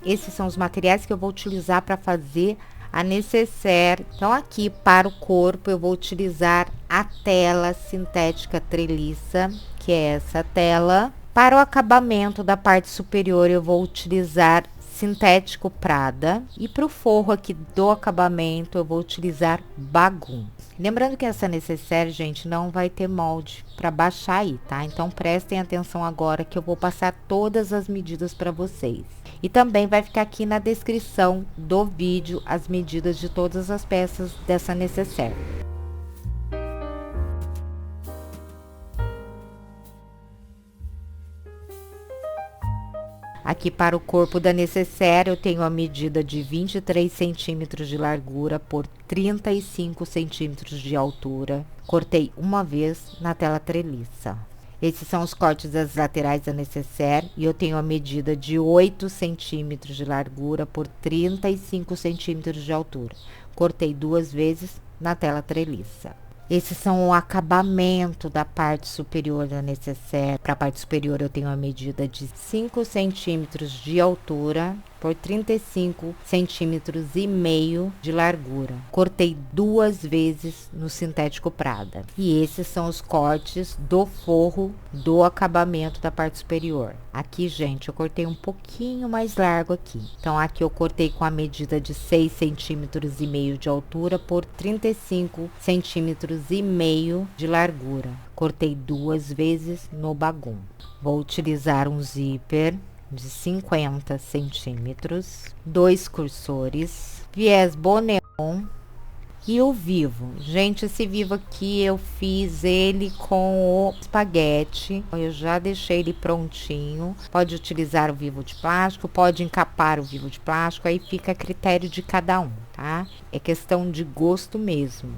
Esses são os materiais que eu vou utilizar para fazer a necessaire. Então, aqui para o corpo, eu vou utilizar a tela sintética treliça, que é essa tela. Para o acabamento da parte superior, eu vou utilizar sintético Prada. E para o forro aqui do acabamento, eu vou utilizar Bagum. Lembrando que essa necessaire, gente, não vai ter molde para baixar aí, tá? Então, prestem atenção agora que eu vou passar todas as medidas para vocês. E também vai ficar aqui na descrição do vídeo as medidas de todas as peças dessa necessaire. Aqui para o corpo da necessaire, eu tenho a medida de 23 centímetros de largura por 35 centímetros de altura. Cortei uma vez na tela treliça. Esses são os cortes das laterais da necessaire e eu tenho a medida de 8 centímetros de largura por 35 centímetros de altura. Cortei duas vezes na tela treliça. Esses são o acabamento da parte superior da necessaire. Para a parte superior eu tenho a medida de 5 centímetros de altura por 35 centímetros e meio de largura. Cortei duas vezes no sintético Prada. E esses são os cortes do forro do acabamento da parte superior. Aqui, gente, eu cortei um pouquinho mais largo aqui. Então, aqui eu cortei com a medida de 6 centímetros e meio de altura por 35 centímetros e meio de largura. Cortei duas vezes no Bagum. Vou utilizar um zíper de 50 centímetros, dois cursores, viés Boneon e o vivo. Gente, esse vivo aqui eu fiz ele com o espaguete. Eu já deixei ele prontinho. Pode utilizar o vivo de plástico, pode encapar o vivo de plástico, aí fica a critério de cada um, tá? É questão de gosto mesmo.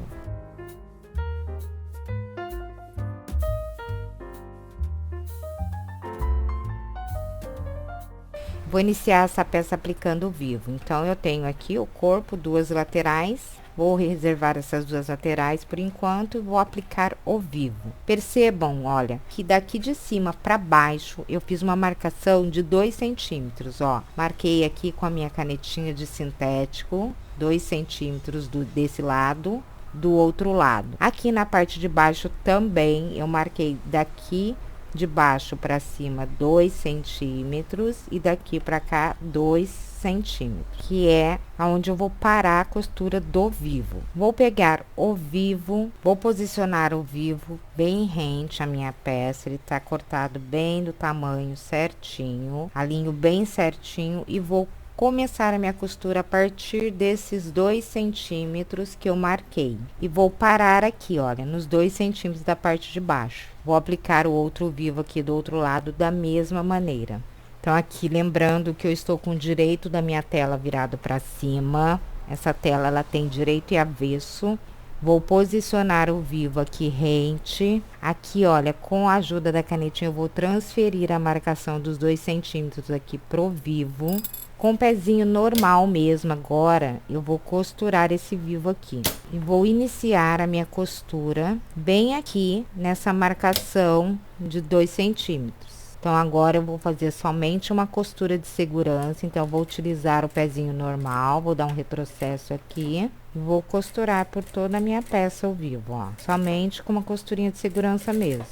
Vou iniciar essa peça aplicando o vivo. Então, eu tenho aqui o corpo, duas laterais. Vou reservar essas duas laterais por enquanto e vou aplicar o vivo. Percebam, olha, que daqui de cima para baixo eu fiz uma marcação de 2 centímetros, ó. Marquei aqui com a minha canetinha de sintético, 2 centímetros desse lado, do outro lado. Aqui na parte de baixo também eu marquei daqui de baixo para cima 2 centímetros e daqui para cá 2 centímetros, que é aonde eu vou parar a costura do vivo. Vou pegar o vivo, vou posicionar o vivo bem rente à minha peça, ele tá cortado bem do tamanho certinho, alinho bem certinho e vou começar a minha costura a partir desses 2 centímetros que eu marquei. E vou parar aqui, olha, nos 2 centímetros da parte de baixo. Vou aplicar o outro vivo aqui do outro lado da mesma maneira. Então, aqui, lembrando que eu estou com o direito da minha tela virado para cima. Essa tela, ela tem direito e avesso. Vou posicionar o vivo aqui rente. Aqui, olha, com a ajuda da canetinha, eu vou transferir a marcação dos 2 centímetros aqui pro vivo. Com o pezinho normal mesmo, agora, eu vou costurar esse vivo aqui. E vou iniciar a minha costura bem aqui, nessa marcação de 2 centímetros. Então, agora eu vou fazer somente uma costura de segurança. Então, eu vou utilizar o pezinho normal, vou dar um retrocesso aqui. E vou costurar por toda a minha peça ao vivo, ó. Somente com uma costurinha de segurança mesmo.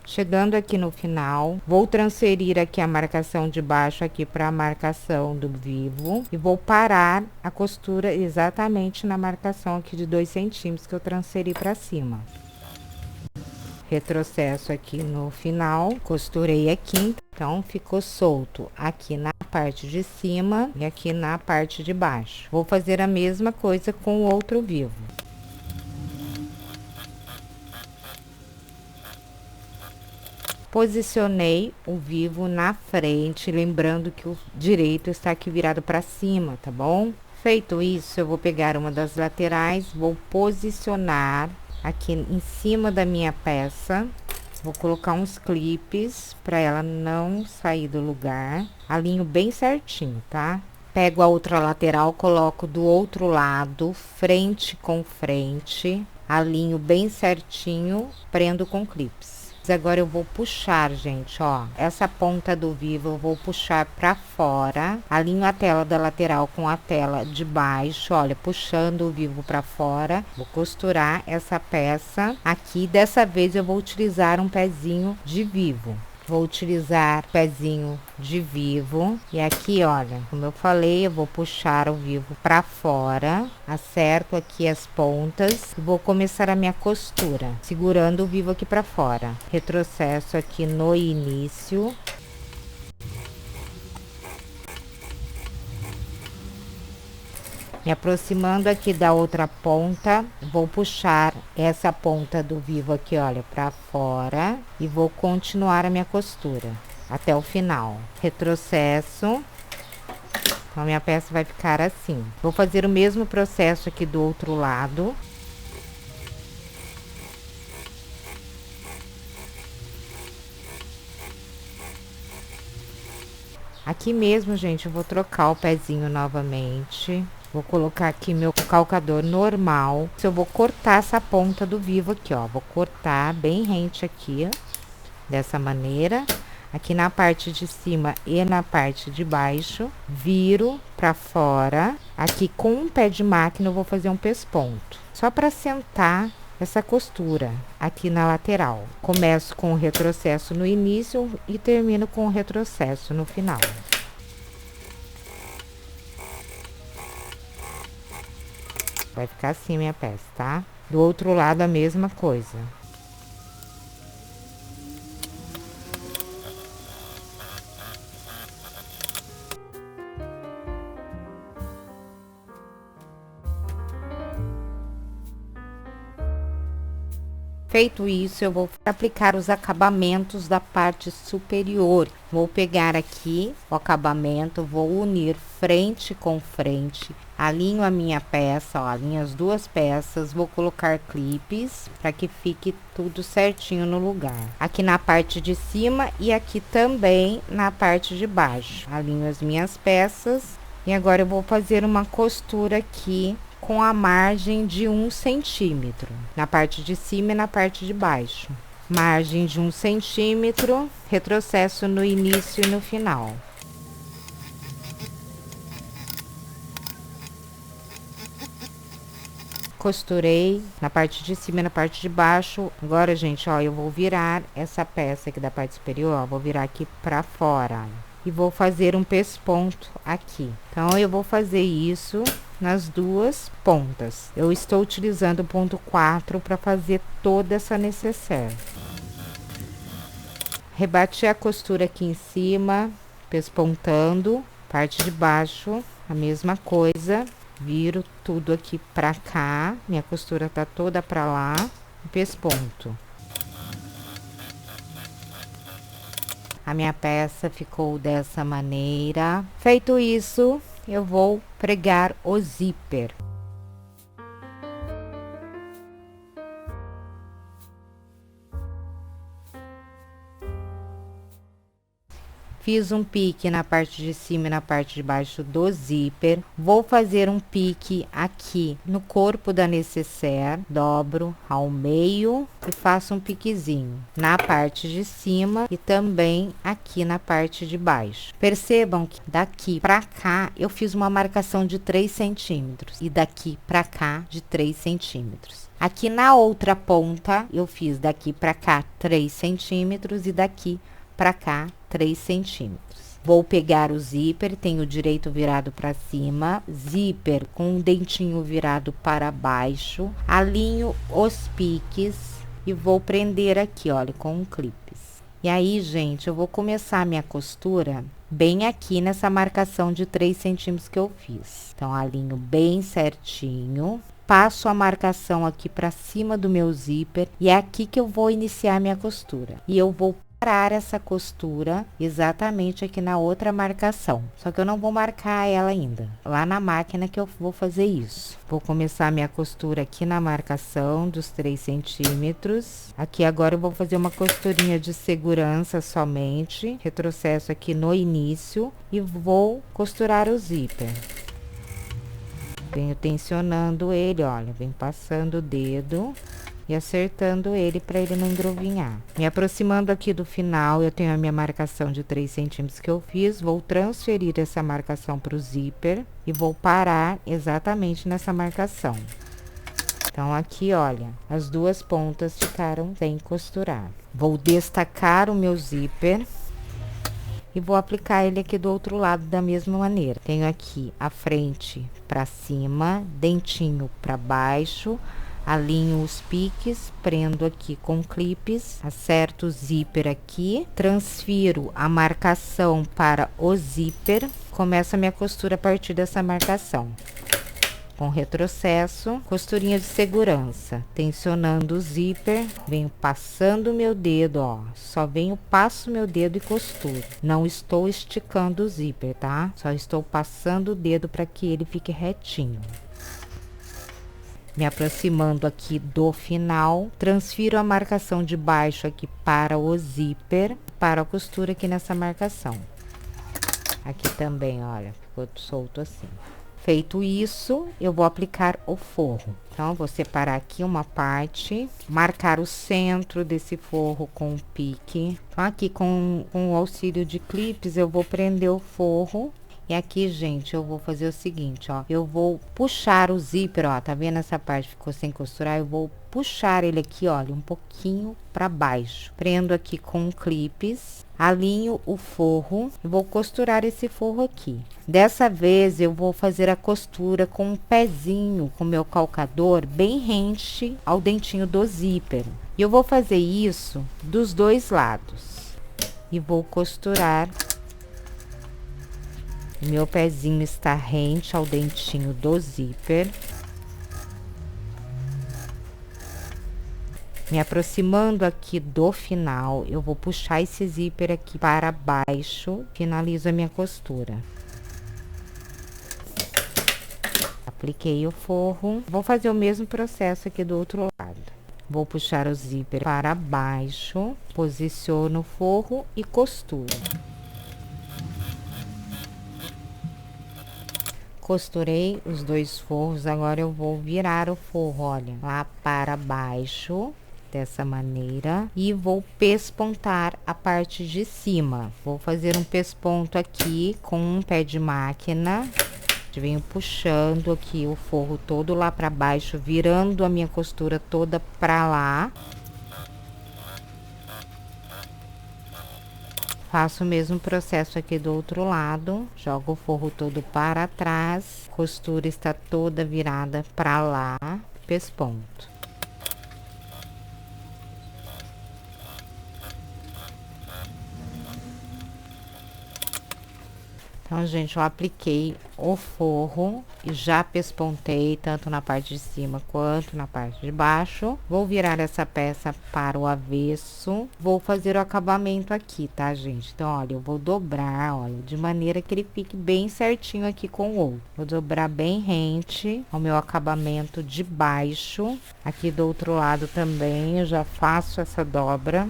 Chegando aqui no final, vou transferir aqui a marcação de baixo aqui para a marcação do vivo. E vou parar a costura exatamente na marcação aqui de 2 centímetros que eu transferi para cima. Retrocesso aqui no final, costurei aqui, então ficou solto aqui na parte de cima e aqui na parte de baixo. Vou fazer a mesma coisa com o outro vivo. Posicionei o vivo na frente, lembrando que o direito está aqui virado para cima, tá bom? Feito isso, eu vou pegar uma das laterais, vou posicionar aqui em cima da minha peça. Vou colocar uns clipes para ela não sair do lugar. Alinho bem certinho, tá? Pego a outra lateral, coloco do outro lado, frente com frente. Alinho bem certinho, prendo com clipes. Agora eu vou puxar, gente, ó, essa ponta do vivo eu vou puxar pra fora, alinho a tela da lateral com a tela de baixo, olha, puxando o vivo pra fora, vou costurar essa peça aqui. Dessa vez eu vou utilizar um pezinho de vivo. Vou utilizar pezinho de vivo e aqui, olha, como eu falei, eu vou puxar o vivo para fora, acerto aqui as pontas e vou começar a minha costura, segurando o vivo aqui para fora. Retrocesso aqui no início. Me aproximando aqui da outra ponta, vou puxar essa ponta do vivo aqui, olha, para fora e vou continuar a minha costura até o final. Retrocesso. Então, a minha peça vai ficar assim. Vou fazer o mesmo processo aqui do outro lado. Aqui mesmo, gente, eu vou trocar o pezinho novamente. Vou colocar aqui meu calcador normal. Eu vou cortar essa ponta do vivo aqui, ó. Vou cortar bem rente aqui, ó, dessa maneira. Aqui na parte de cima e na parte de baixo. Viro pra fora. Aqui com um pé de máquina eu vou fazer um pesponto. Só pra sentar essa costura aqui na lateral. Começo com o retrocesso no início e termino com o retrocesso no final. Vai ficar assim minha peça, tá? Do outro lado a mesma coisa. Feito isso, eu vou aplicar os acabamentos da parte superior. Vou pegar aqui o acabamento, vou unir frente com frente, alinho a minha peça, ó, alinho as duas peças, vou colocar clipes para que fique tudo certinho no lugar. Aqui na parte de cima e aqui também na parte de baixo. Alinho as minhas peças e agora eu vou fazer uma costura aqui com a margem de 1 centímetro, na parte de cima e na parte de baixo. Margem de 1 centímetro, retrocesso no início e no final. Costurei na parte de cima e na parte de baixo. Agora, gente, ó, eu vou virar essa peça aqui da parte superior, ó, vou virar aqui pra fora, ó, e vou fazer um pesponto aqui. Então, eu vou fazer isso nas duas pontas. Eu estou utilizando o ponto 4 para fazer toda essa necessaire. Rebati a costura aqui em cima, pespontando. Parte de baixo, a mesma coisa. Viro tudo aqui pra cá. Minha costura tá toda pra lá. Pesponto. A minha peça ficou dessa maneira. Feito isso, eu vou pregar o zíper. Fiz um pique na parte de cima e na parte de baixo do zíper. Vou fazer um pique aqui no corpo da necessaire. Dobro ao meio e faço um piquezinho na parte de cima e também aqui na parte de baixo. Percebam que daqui pra cá eu fiz uma marcação de 3 centímetros e daqui pra cá de 3 centímetros. Aqui na outra ponta eu fiz daqui pra cá 3 centímetros e daqui pra cá 3 centímetros. Vou pegar o zíper, tenho o direito virado para cima, zíper com um dentinho virado para baixo, alinho os piques e vou prender aqui, olha, com um clipes. E aí, gente, eu vou começar a minha costura bem aqui nessa marcação de 3 centímetros que eu fiz. Então, alinho bem certinho. Passo a marcação aqui para cima do meu zíper e é aqui que eu vou iniciar minha costura. E eu vou parar essa costura exatamente aqui na outra marcação. Só que eu não vou marcar ela ainda. Lá na máquina que eu vou fazer isso. Vou começar minha costura aqui na marcação dos 3 centímetros. Aqui agora eu vou fazer uma costurinha de segurança somente. Retrocesso aqui no início e vou costurar o zíper. Venho tensionando ele, olha, venho passando o dedo e acertando ele para ele não engrovinhar. Me aproximando aqui do final, eu tenho a minha marcação de 3 centímetros que eu fiz, vou transferir essa marcação para o zíper e vou parar exatamente nessa marcação. Então, aqui, olha, as duas pontas ficaram sem costurar. Vou destacar o meu zíper e vou aplicar ele aqui do outro lado da mesma maneira. Tenho aqui a frente para cima, dentinho para baixo, alinho os piques, prendo aqui com clipes, acerto o zíper aqui, transfiro a marcação para o zíper, começo a minha costura a partir dessa marcação. Com retrocesso, costurinha de segurança, tensionando o zíper, venho passando o meu dedo, ó, só venho, passo meu dedo e costuro. Não estou esticando o zíper, tá? Só estou passando o dedo para que ele fique retinho. Me aproximando aqui do final, transfiro a marcação de baixo aqui para o zíper, para a costura aqui nessa marcação. Aqui também, olha, ficou solto assim. Feito isso, eu vou aplicar o forro. Então, eu vou separar aqui uma parte, marcar o centro desse forro com o pique. Então, aqui com o auxílio de clipes, eu vou prender o forro. E aqui, gente, eu vou fazer o seguinte, ó. Eu vou puxar o zíper, ó. Tá vendo essa parte ficou sem costurar? Eu vou puxar ele aqui, olha, um pouquinho para baixo. Prendo aqui com clipes, alinho o forro e vou costurar esse forro aqui. Dessa vez, eu vou fazer a costura com um pezinho, com meu calcador, bem rente ao dentinho do zíper. E eu vou fazer isso dos dois lados. E vou costurar. Meu pezinho está rente ao dentinho do zíper. Me aproximando aqui do final, eu vou puxar esse zíper aqui para baixo, finalizo a minha costura. Apliquei o forro, vou fazer o mesmo processo aqui do outro lado. Vou puxar o zíper para baixo, posiciono o forro e costuro. Costurei os dois forros, agora eu vou virar o forro, olha, lá para baixo, dessa maneira, e vou pespontar a parte de cima. Vou fazer um pesponto aqui com um pé de máquina, venho puxando aqui o forro todo lá para baixo, virando a minha costura toda para lá. Faço o mesmo processo aqui do outro lado, jogo o forro todo para trás, costura está toda virada para lá, pesponto. Então, gente, eu apliquei o forro e já pespontei tanto na parte de cima quanto na parte de baixo. Vou virar essa peça para o avesso. Vou fazer o acabamento aqui, tá, gente? Então, olha, eu vou dobrar, olha, de maneira que ele fique bem certinho aqui com o outro. Vou dobrar bem rente ao meu acabamento de baixo. Aqui do outro lado também, eu já faço essa dobra.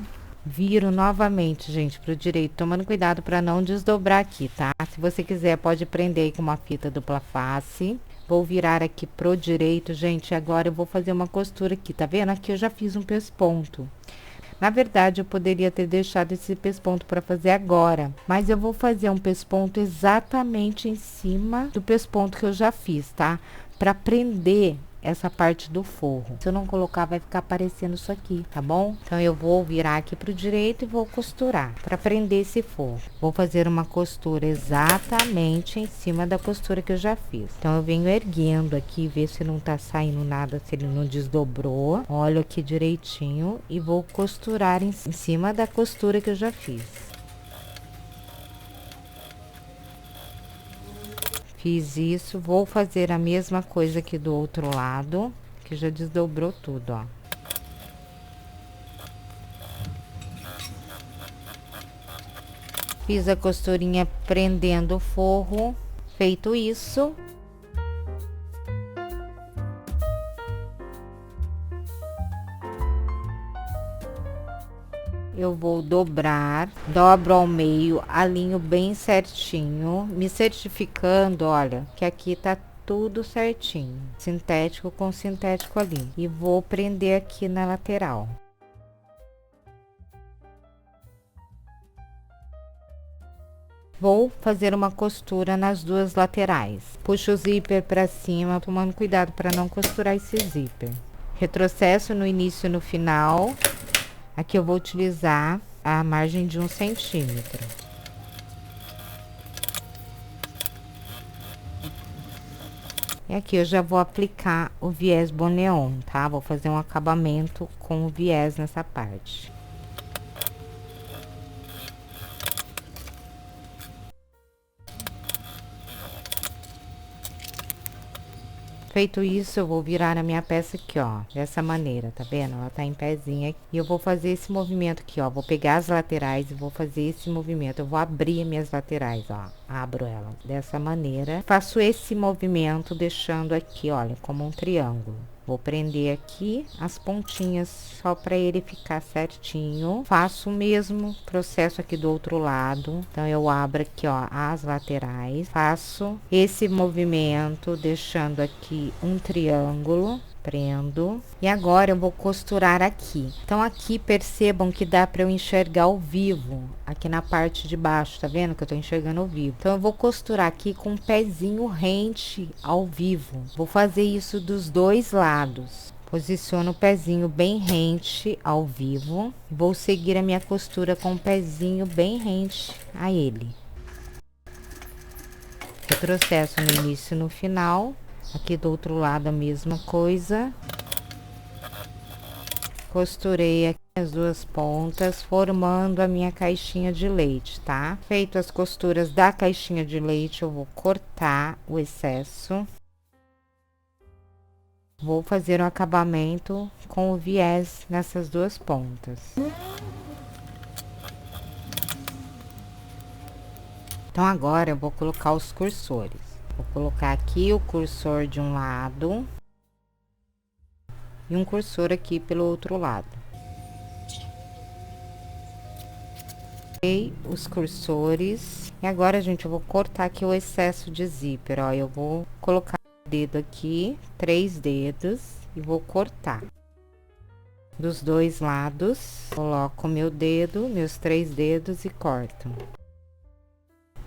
Viro novamente, gente, pro direito, tomando cuidado para não desdobrar aqui, tá? Se você quiser, pode prender aí com uma fita dupla face. Vou virar aqui pro direito, gente, agora eu vou fazer uma costura aqui, tá vendo? Aqui eu já fiz um pesponto. Na verdade, eu poderia ter deixado esse pesponto para fazer agora, mas eu vou fazer um pesponto exatamente em cima do pesponto que eu já fiz, tá? Para prender essa parte do forro. Se eu não colocar, vai ficar aparecendo isso aqui, tá bom? Então, eu vou virar aqui pro direito e vou costurar para prender esse forro. Vou fazer uma costura exatamente em cima da costura que eu já fiz. Então, eu venho erguendo aqui, ver se não tá saindo nada, se ele não desdobrou. Olho aqui direitinho e vou costurar em cima da costura que eu já fiz. Fiz isso, vou fazer a mesma coisa aqui do outro lado, que já desdobrou tudo, ó. Fiz a costurinha prendendo o forro. Feito isso, eu vou dobrar, dobro ao meio, alinho bem certinho, me certificando, olha, que aqui tá tudo certinho, sintético com sintético ali, e vou prender aqui na lateral. Vou fazer uma costura nas duas laterais. Puxo o zíper para cima, tomando cuidado para não costurar esse zíper. Retrocesso no início e no final. Aqui eu vou utilizar a margem de 1 centímetro. E aqui eu já vou aplicar o viés Boneon, tá? Vou fazer um acabamento com o viés nessa parte. Feito isso, eu vou virar a minha peça aqui, ó, dessa maneira, tá vendo? Ela tá em pezinha aqui. E eu vou fazer esse movimento aqui, ó. Vou pegar as laterais e vou fazer esse movimento. Eu vou abrir as minhas laterais, ó. Abro ela dessa maneira. Faço esse movimento deixando aqui, olha, como um triângulo. Vou prender aqui as pontinhas só para ele ficar certinho. Faço o mesmo processo aqui do outro lado. Então, eu abro aqui, ó, as laterais. Faço esse movimento deixando aqui um triângulo. Prendo. E agora eu vou costurar aqui. Então, aqui percebam que dá para eu enxergar ao vivo. Aqui na parte de baixo, tá vendo que eu tô enxergando ao vivo? Então, eu vou costurar aqui com um pezinho rente ao vivo. Vou fazer isso dos dois lados. Posiciono o pezinho bem rente ao vivo. Vou seguir a minha costura com o pezinho bem rente a ele. Retrocesso no início e no final. Aqui do outro lado a mesma coisa. Costurei aqui as duas pontas, formando a minha caixinha de leite, tá? Feito as costuras da caixinha de leite, eu vou cortar o excesso. Vou fazer um acabamento com o viés nessas duas pontas. Então, agora eu vou colocar os cursores. Vou colocar aqui o cursor de um lado e um cursor aqui pelo outro lado. Os cursores. E agora, gente, eu vou cortar aqui o excesso de zíper, ó. Eu vou colocar o dedo aqui, 3 dedos, e vou cortar. Dos dois lados, coloco o meu dedo, meus 3 dedos e corto.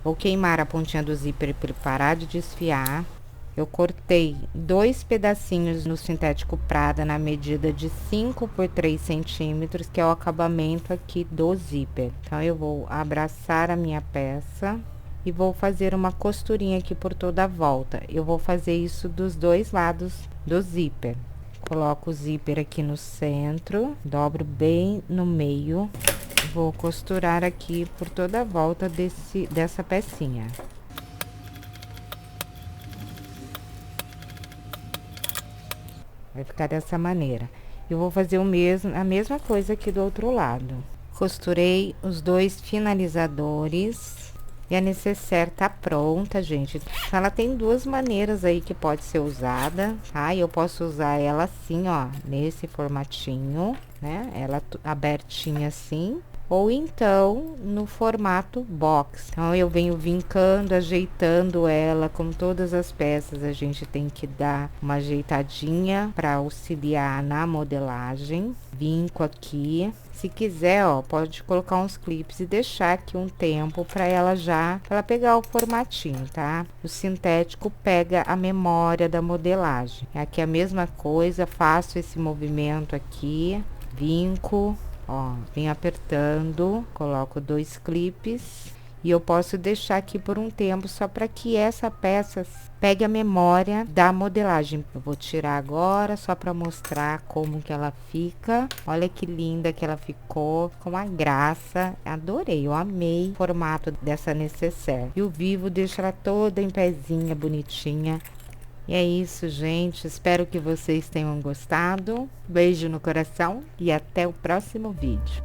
Vou queimar a pontinha do zíper para parar de desfiar. Eu cortei 2 pedacinhos no sintético Prada na medida de 5 por 3 centímetros, que é o acabamento aqui do zíper. Então, eu vou abraçar a minha peça e vou fazer uma costurinha aqui por toda a volta. Eu vou fazer isso dos dois lados do zíper. Coloco o zíper aqui no centro, dobro bem no meio. Vou costurar aqui por toda a volta dessa pecinha. Vai ficar dessa maneira. Eu vou fazer a mesma coisa aqui do outro lado. Costurei os 2 finalizadores. E a necessaire tá pronta, gente. Ela tem 2 maneiras aí que pode ser usada, tá? Eu posso usar ela assim, ó, nesse formatinho, né? Ela abertinha assim. Ou então, no formato box. Então, eu venho vincando, ajeitando ela, com todas as peças, a gente tem que dar uma ajeitadinha para auxiliar na modelagem. Vinco aqui. Se quiser, ó, pode colocar uns clipes e deixar aqui um tempo para ela pegar o formatinho, tá? O sintético pega a memória da modelagem. Aqui a mesma coisa, faço esse movimento aqui, vinco. Ó, vem apertando, coloco 2 clipes e eu posso deixar aqui por um tempo só para que essa peça pegue a memória da modelagem. Eu vou tirar agora só para mostrar como que ela fica. Olha que linda que ela ficou, com uma graça. Adorei, eu amei o formato dessa necessaire. E o vivo deixa ela toda em pezinha, bonitinha. E é isso, gente. Espero que vocês tenham gostado. Beijo no coração e até o próximo vídeo.